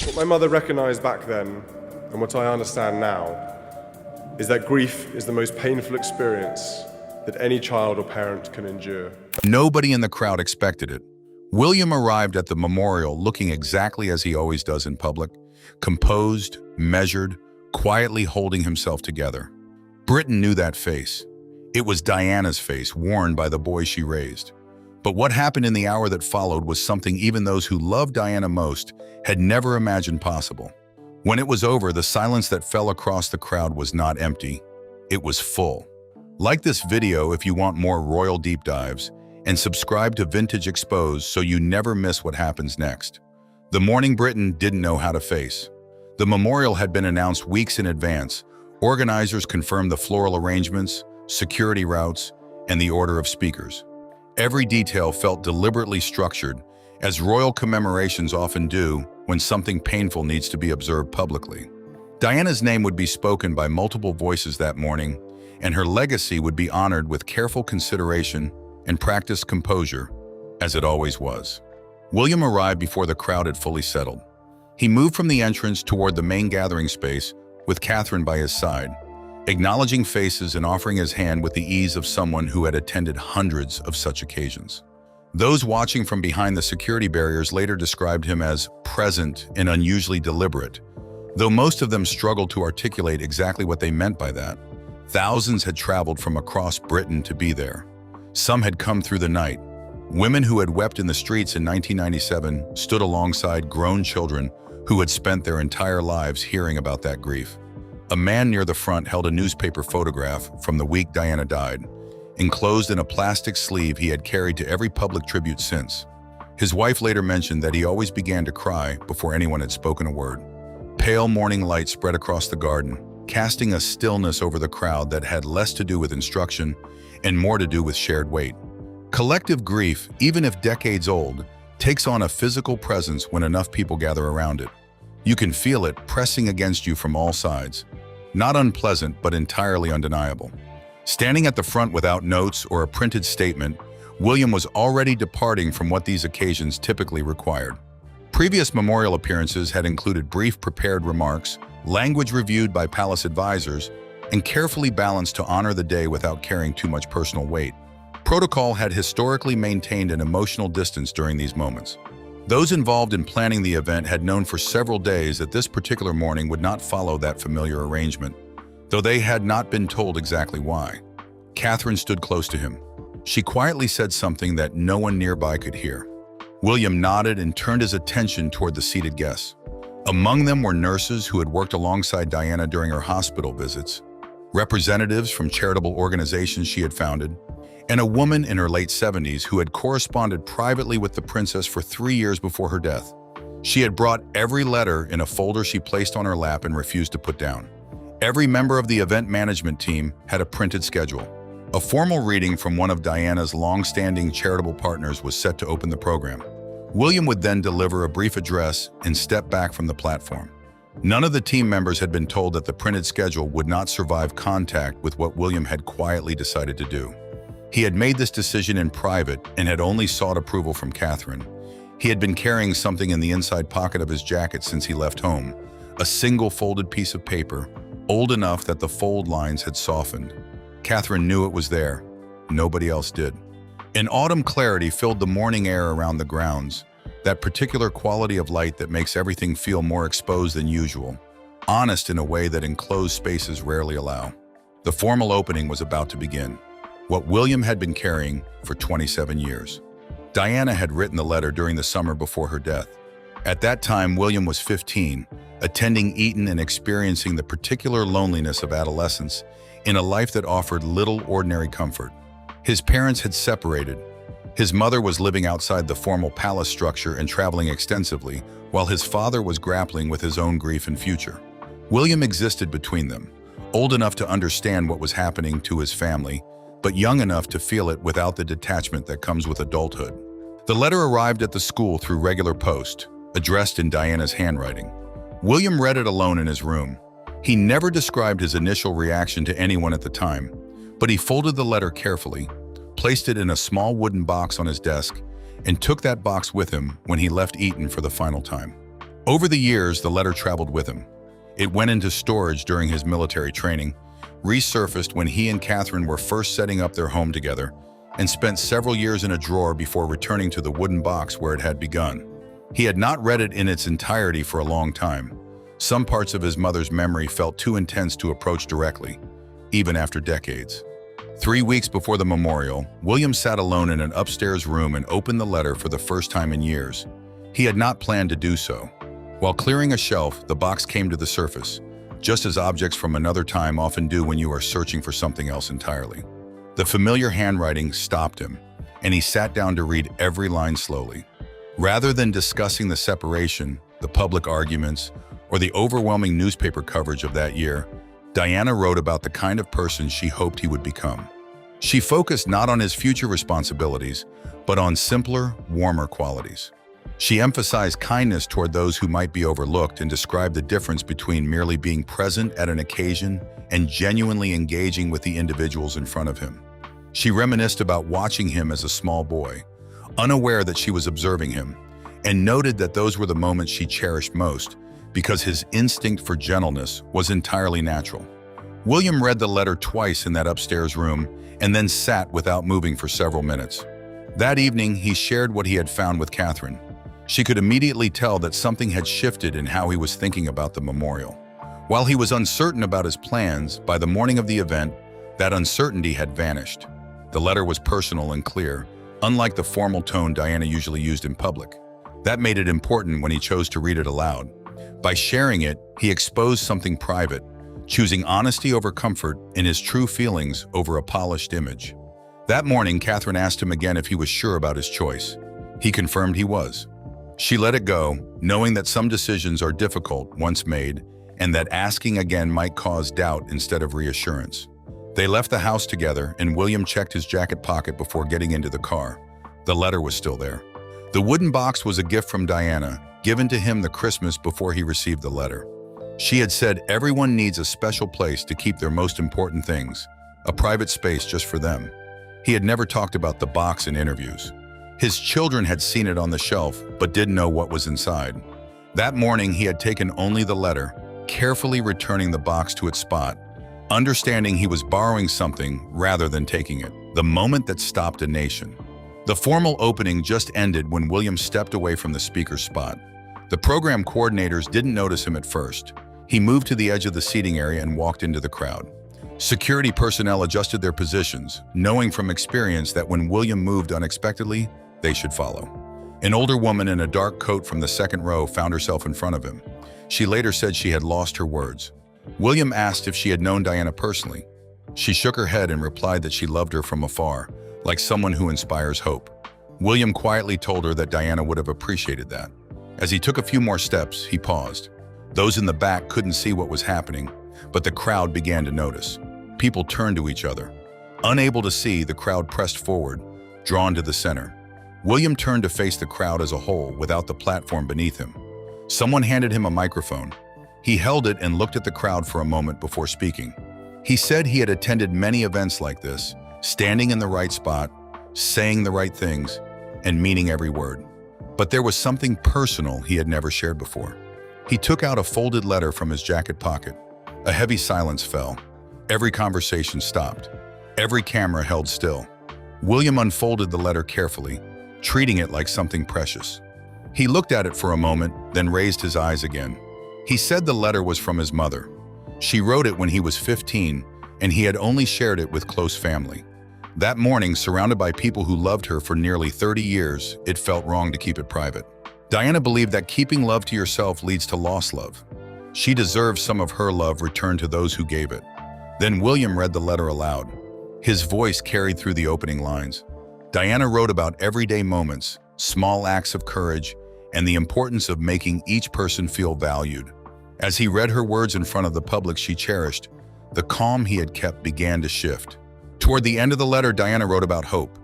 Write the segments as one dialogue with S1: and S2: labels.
S1: What my mother recognized back then, and what I understand now, is that grief is the most painful experience that any child or parent can endure.
S2: Nobody in the crowd expected it. William arrived at the memorial looking exactly as he always does in public, composed, measured, quietly holding himself together. Britain knew that face. It was Diana's face, worn by the boy she raised. But what happened in the hour that followed was something even those who loved Diana most had never imagined possible. When it was over, the silence that fell across the crowd was not empty. It was full. Like this video if you want more royal deep dives, and subscribe to Vintage Exposed so you never miss what happens next. The mourning Britain didn't know how to face. The memorial had been announced weeks in advance. Organizers confirmed the floral arrangements, security routes, and the order of speakers. Every detail felt deliberately structured, as royal commemorations often do when something painful needs to be observed publicly. Diana's name would be spoken by multiple voices that morning, and her legacy would be honored with careful consideration and practiced composure, as it always was. William arrived before the crowd had fully settled. He moved from the entrance toward the main gathering space with Catherine by his side, acknowledging faces and offering his hand with the ease of someone who had attended hundreds of such occasions. Those watching from behind the security barriers later described him as present and unusually deliberate, though most of them struggled to articulate exactly what they meant by that. Thousands had traveled from across Britain to be there. Some had come through the night. Women who had wept in the streets in 1997 stood alongside grown children who had spent their entire lives hearing about that grief. A man near the front held a newspaper photograph from the week Diana died, enclosed in a plastic sleeve he had carried to every public tribute since. His wife later mentioned that he always began to cry before anyone had spoken a word. Pale morning light spread across the garden, casting a stillness over the crowd that had less to do with instruction and more to do with shared weight. Collective grief, even if decades old, takes on a physical presence when enough people gather around it. You can feel it pressing against you from all sides. Not unpleasant, but entirely undeniable. Standing at the front without notes or a printed statement, William was already departing from what these occasions typically required. Previous memorial appearances had included brief prepared remarks, language reviewed by palace advisors, and carefully balanced to honor the day without carrying too much personal weight. Protocol had historically maintained an emotional distance during these moments. Those involved in planning the event had known for several days that this particular morning would not follow that familiar arrangement, though they had not been told exactly why. Catherine stood close to him. She quietly said something that no one nearby could hear. William nodded and turned his attention toward the seated guests. Among them were nurses who had worked alongside Diana during her hospital visits, representatives from charitable organizations she had founded, and a woman in her late 70s who had corresponded privately with the princess for 3 years before her death. She had brought every letter in a folder she placed on her lap and refused to put down. Every member of the event management team had a printed schedule. A formal reading from one of Diana's long-standing charitable partners was set to open the program. William would then deliver a brief address and step back from the platform. None of the team members had been told that the printed schedule would not survive contact with what William had quietly decided to do. He had made this decision in private and had only sought approval from Catherine. He had been carrying something in the inside pocket of his jacket since he left home, a single folded piece of paper, old enough that the fold lines had softened. Catherine knew it was there. Nobody else did. An autumn clarity filled the morning air around the grounds, that particular quality of light that makes everything feel more exposed than usual, honest in a way that enclosed spaces rarely allow. The formal opening was about to begin. What William had been carrying for 27 years. Diana had written the letter during the summer before her death. At that time, William was 15, attending Eton and experiencing the particular loneliness of adolescence in a life that offered little ordinary comfort. His parents had separated. His mother was living outside the formal palace structure and traveling extensively, while his father was grappling with his own grief and future. William existed between them, old enough to understand what was happening to his family, but young enough to feel it without the detachment that comes with adulthood. The letter arrived at the school through regular post, addressed in Diana's handwriting. William read it alone in his room. He never described his initial reaction to anyone at the time, but he folded the letter carefully, placed it in a small wooden box on his desk, and took that box with him when he left Eton for the final time. Over the years, the letter traveled with him. It went into storage during his military training, resurfaced when he and Catherine were first setting up their home together, and spent several years in a drawer before returning to the wooden box where it had begun. He had not read it in its entirety for a long time. Some parts of his mother's memory felt too intense to approach directly, even after decades. 3 weeks before the memorial, William sat alone in an upstairs room and opened the letter for the first time in years. He had not planned to do so. While clearing a shelf, the box came to the surface, just as objects from another time often do when you are searching for something else entirely. The familiar handwriting stopped him, and he sat down to read every line slowly. Rather than discussing the separation, the public arguments, or the overwhelming newspaper coverage of that year, Diana wrote about the kind of person she hoped he would become. She focused not on his future responsibilities, but on simpler, warmer qualities. She emphasized kindness toward those who might be overlooked and described the difference between merely being present at an occasion and genuinely engaging with the individuals in front of him. She reminisced about watching him as a small boy, unaware that she was observing him, and noted that those were the moments she cherished most because his instinct for gentleness was entirely natural. William read the letter twice in that upstairs room and then sat without moving for several minutes. That evening, he shared what he had found with Catherine. She could immediately tell that something had shifted in how he was thinking about the memorial. While he was uncertain about his plans, by the morning of the event, that uncertainty had vanished. The letter was personal and clear, unlike the formal tone Diana usually used in public. That made it important when he chose to read it aloud. By sharing it, he exposed something private, choosing honesty over comfort and his true feelings over a polished image. That morning, Catherine asked him again if he was sure about his choice. He confirmed he was. She let it go, knowing that some decisions are difficult once made, and that asking again might cause doubt instead of reassurance. They left the house together, and William checked his jacket pocket before getting into the car. The letter was still there. The wooden box was a gift from Diana, given to him the Christmas before he received the letter. She had said everyone needs a special place to keep their most important things, a private space just for them. He had never talked about the box in interviews. His children had seen it on the shelf, but didn't know what was inside. That morning, he had taken only the letter, carefully returning the box to its spot, understanding he was borrowing something rather than taking it, the moment that stopped a nation. The formal opening just ended when William stepped away from the speaker's spot. The program coordinators didn't notice him at first. He moved to the edge of the seating area and walked into the crowd. Security personnel adjusted their positions, knowing from experience that when William moved unexpectedly, they should follow. An older woman in a dark coat from the second row found herself in front of him. She later said she had lost her words. William asked if she had known Diana personally. She shook her head and replied that she loved her from afar, like someone who inspires hope. William quietly told her that Diana would have appreciated that. As he took a few more steps, he paused. Those in the back couldn't see what was happening, but the crowd began to notice. People turned to each other. Unable to see, the crowd pressed forward, drawn to the center. William turned to face the crowd as a whole without the platform beneath him. Someone handed him a microphone. He held it and looked at the crowd for a moment before speaking. He said he had attended many events like this, standing in the right spot, saying the right things, and meaning every word. But there was something personal he had never shared before. He took out a folded letter from his jacket pocket. A heavy silence fell. Every conversation stopped. Every camera held still. William unfolded the letter carefully, treating it like something precious. He looked at it for a moment, then raised his eyes again. He said the letter was from his mother. She wrote it when he was 15, and he had only shared it with close family. That morning, surrounded by people who loved her for nearly 30 years, it felt wrong to keep it private. Diana believed that keeping love to yourself leads to lost love. She deserved some of her love returned to those who gave it. Then William read the letter aloud. His voice carried through the opening lines. Diana wrote about everyday moments, small acts of courage, and the importance of making each person feel valued. As he read her words in front of the public she cherished, the calm he had kept began to shift. Toward the end of the letter, Diana wrote about hope.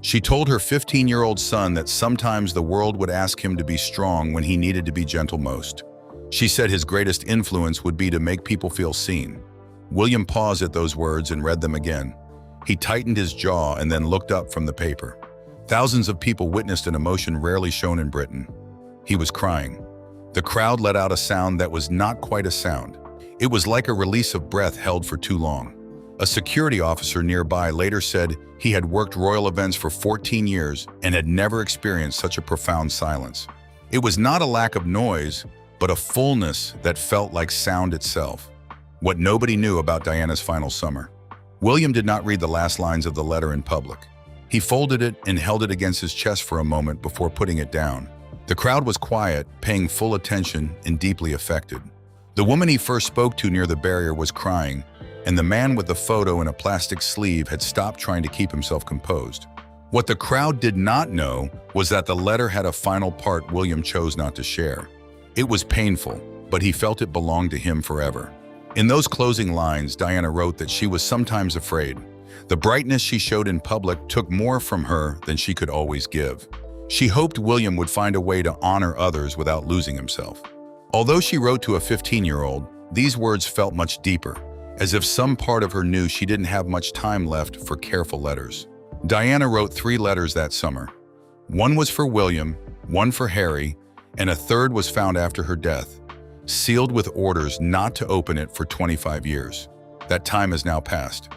S2: She told her 15-year-old son that sometimes the world would ask him to be strong when he needed to be gentle most. She said his greatest influence would be to make people feel seen. William paused at those words and read them again. He tightened his jaw and then looked up from the paper. Thousands of people witnessed an emotion rarely shown in Britain. He was crying. The crowd let out a sound that was not quite a sound. It was like a release of breath held for too long. A security officer nearby later said he had worked royal events for 14 years and had never experienced such a profound silence. It was not a lack of noise, but a fullness that felt like sound itself. What nobody knew about Diana's final summer. William did not read the last lines of the letter in public. He folded it and held it against his chest for a moment before putting it down. The crowd was quiet, paying full attention and deeply affected. The woman he first spoke to near the barrier was crying, and the man with the photo in a plastic sleeve had stopped trying to keep himself composed. What the crowd did not know was that the letter had a final part William chose not to share. It was painful, but he felt it belonged to him forever. In those closing lines, Diana wrote that she was sometimes afraid. The brightness she showed in public took more from her than she could always give. She hoped William would find a way to honor others without losing himself. Although she wrote to a 15-year-old, these words felt much deeper, as if some part of her knew she didn't have much time left for careful letters. Diana wrote 3 letters that summer. One was for William, one for Harry, and a third was found after her death, sealed with orders not to open it for 25 years. That time has now passed.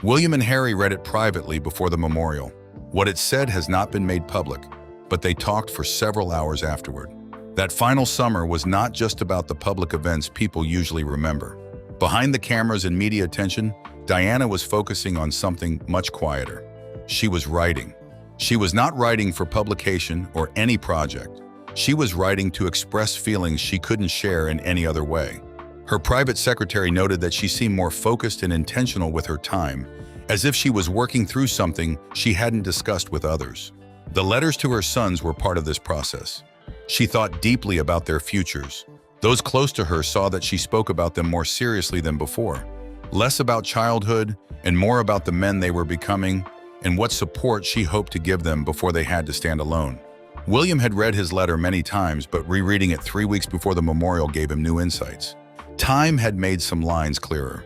S2: William and Harry read it privately before the memorial. What it said has not been made public, but they talked for several hours afterward. That final summer was not just about the public events people usually remember. Behind the cameras and media attention, Diana was focusing on something much quieter. She was writing. She was not writing for publication or any project. She was writing to express feelings she couldn't share in any other way. Her private secretary noted that she seemed more focused and intentional with her time, as if she was working through something she hadn't discussed with others. The letters to her sons were part of this process. She thought deeply about their futures. Those close to her saw that she spoke about them more seriously than before. Less about childhood and more about the men they were becoming and what support she hoped to give them before they had to stand alone. William had read his letter many times, but rereading it 3 weeks before the memorial gave him new insights. Time had made some lines clearer.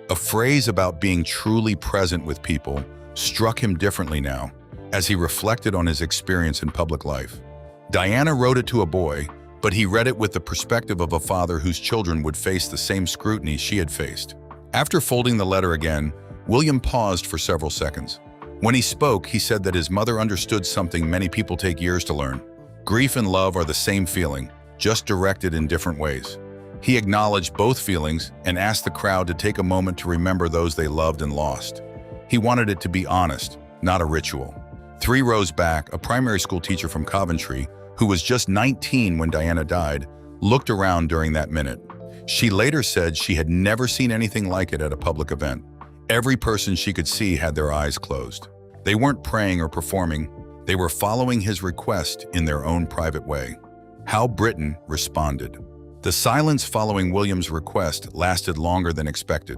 S2: A phrase about being truly present with people struck him differently now, as he reflected on his experience in public life. Diana wrote it to a boy, but he read it with the perspective of a father whose children would face the same scrutiny she had faced. After folding the letter again, William paused for several seconds. When he spoke, he said that his mother understood something many people take years to learn. Grief and love are the same feeling, just directed in different ways. He acknowledged both feelings and asked the crowd to take a moment to remember those they loved and lost. He wanted it to be honest, not a ritual. 3 rows back, a primary school teacher from Coventry, who was just 19 when Diana died, looked around during that minute. She later said she had never seen anything like it at a public event. Every person she could see had their eyes closed. They weren't praying or performing. They were following his request in their own private way. How Britain responded. The silence following William's request lasted longer than expected.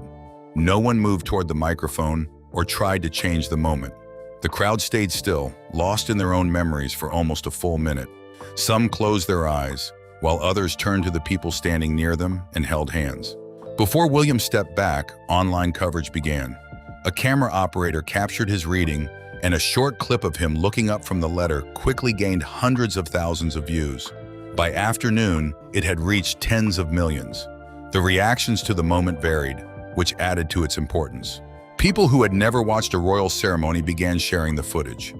S2: No one moved toward the microphone or tried to change the moment. The crowd stayed still, lost in their own memories for almost a full minute. Some closed their eyes, while others turned to the people standing near them and held hands. Before William stepped back, online coverage began. A camera operator captured his reading, and a short clip of him looking up from the letter quickly gained hundreds of thousands of views. By afternoon, it had reached tens of millions. The reactions to the moment varied, which added to its importance. People who had never watched a royal ceremony began sharing the footage.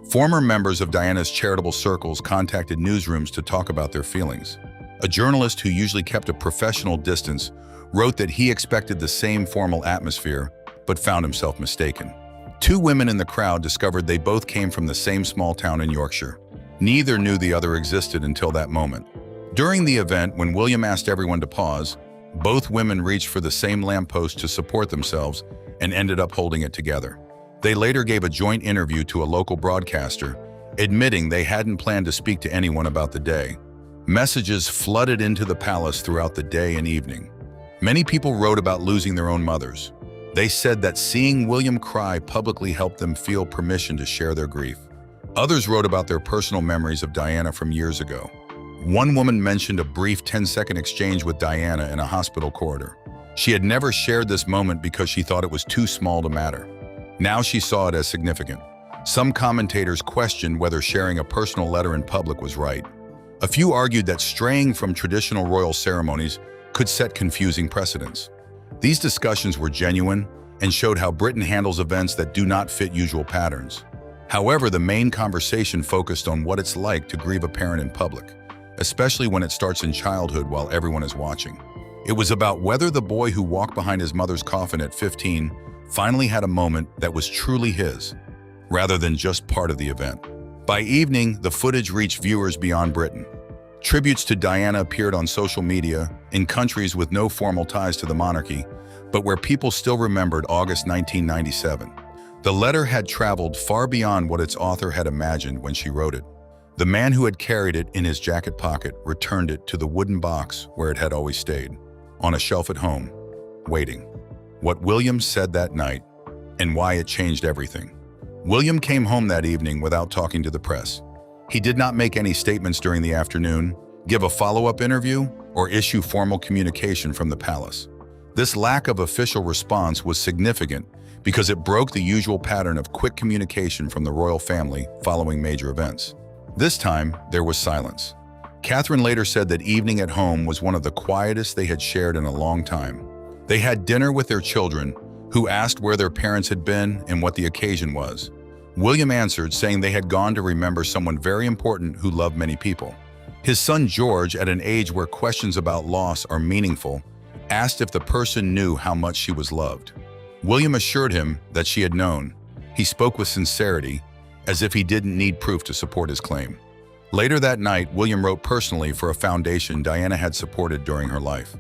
S2: Former members of Diana's charitable circles contacted newsrooms to talk about their feelings. A journalist who usually kept a professional distance wrote that he expected the same formal atmosphere, but found himself mistaken. 2 women in the crowd discovered they both came from the same small town in Yorkshire. Neither knew the other existed until that moment. During the event, when William asked everyone to pause, both women reached for the same lamppost to support themselves and ended up holding it together. They later gave a joint interview to a local broadcaster, admitting they hadn't planned to speak to anyone about the day. Messages flooded into the palace throughout the day and evening. Many people wrote about losing their own mothers. They said that seeing William cry publicly helped them feel permission to share their grief. Others wrote about their personal memories of Diana from years ago. One woman mentioned a brief 10-second exchange with Diana in a hospital corridor. She had never shared this moment because she thought it was too small to matter. Now she saw it as significant. Some commentators questioned whether sharing a personal letter in public was right. A few argued that straying from traditional royal ceremonies could set confusing precedents. These discussions were genuine and showed how Britain handles events that do not fit usual patterns. However, the main conversation focused on what it's like to grieve a parent in public, especially when it starts in childhood while everyone is watching. It was about whether the boy who walked behind his mother's coffin at 15 finally had a moment that was truly his, rather than just part of the event. By evening, the footage reached viewers beyond Britain. Tributes to Diana appeared on social media in countries with no formal ties to the monarchy, but where people still remembered August 1997. The letter had traveled far beyond what its author had imagined when she wrote it. The man who had carried it in his jacket pocket returned it to the wooden box where it had always stayed, on a shelf at home, waiting. What William said that night, and why it changed everything. William came home that evening without talking to the press. He did not make any statements during the afternoon, give a follow-up interview, or issue formal communication from the palace. This lack of official response was significant because it broke the usual pattern of quick communication from the royal family following major events. This time, there was silence. Catherine later said that evening at home was one of the quietest they had shared in a long time. They had dinner with their children, who asked where their parents had been and what the occasion was. William answered, saying they had gone to remember someone very important who loved many people. His son George, at an age where questions about loss are meaningful, asked if the person knew how much she was loved. William assured him that she had known. He spoke with sincerity, as if he didn't need proof to support his claim. Later that night, William wrote personally for a foundation Diana had supported during her life.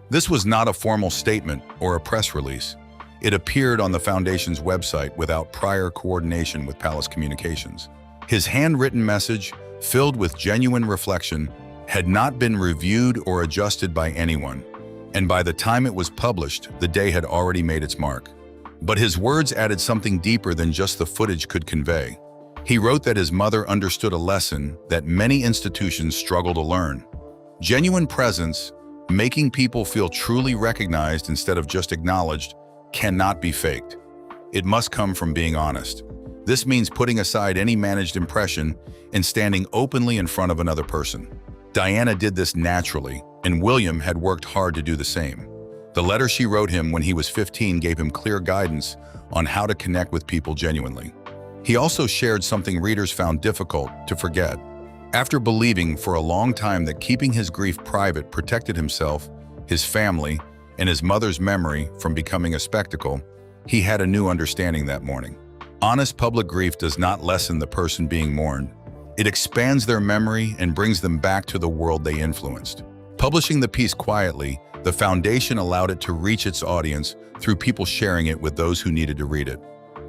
S2: This was not a formal statement or a press release. It appeared on the foundation's website without prior coordination with Palace Communications. His handwritten message, filled with genuine reflection, had not been reviewed or adjusted by anyone, and by the time it was published, the day had already made its mark. But his words added something deeper than just the footage could convey. He wrote that his mother understood a lesson that many institutions struggle to learn. Genuine presence, making people feel truly recognized instead of just acknowledged, cannot be faked. It must come from being honest. This means putting aside any managed impression and standing openly in front of another person. Diana did this naturally, and William had worked hard to do the same. The letter she wrote him when he was 15 gave him clear guidance on how to connect with people genuinely. He also shared something readers found difficult to forget. After believing for a long time that keeping his grief private protected himself, his family, and his mother's memory from becoming a spectacle, he had a new understanding that morning. Honest public grief does not lessen the person being mourned. It expands their memory and brings them back to the world they influenced. Publishing the piece quietly, the foundation allowed it to reach its audience through people sharing it with those who needed to read it.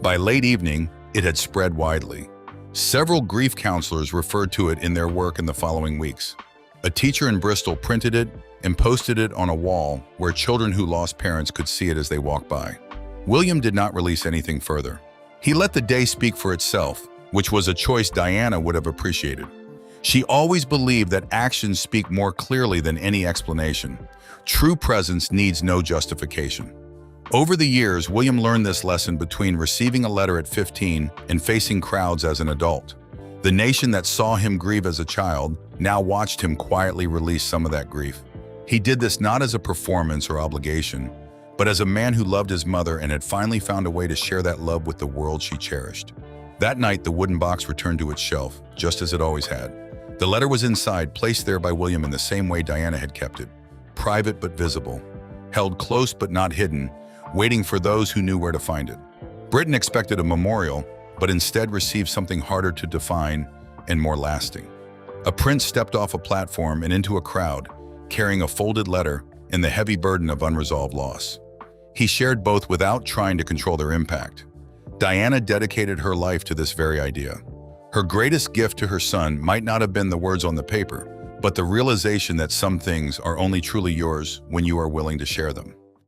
S2: By late evening, it had spread widely. Several grief counselors referred to it in their work in the following weeks. A teacher in Bristol printed it and posted it on a wall where children who lost parents could see it as they walked by. William did not release anything further. He let the day speak for itself, which was a choice Diana would have appreciated. She always believed that actions speak more clearly than any explanation. True presence needs no justification. Over the years, William learned this lesson between receiving a letter at 15 and facing crowds as an adult. The nation that saw him grieve as a child now watched him quietly release some of that grief. He did this not as a performance or obligation, but as a man who loved his mother and had finally found a way to share that love with the world she cherished. That night, the wooden box returned to its shelf, just as it always had. The letter was inside, placed there by William in the same way Diana had kept it, private but visible, held close but not hidden, waiting for those who knew where to find it. Britain expected a memorial, but instead received something harder to define and more lasting. A prince stepped off a platform and into a crowd, carrying a folded letter and the heavy burden of unresolved loss. He shared both without trying to control their impact. Diana dedicated her life to this very idea. Her greatest gift to her son might not have been the words on the paper, but the realization that some things are only truly yours when you are willing to share them.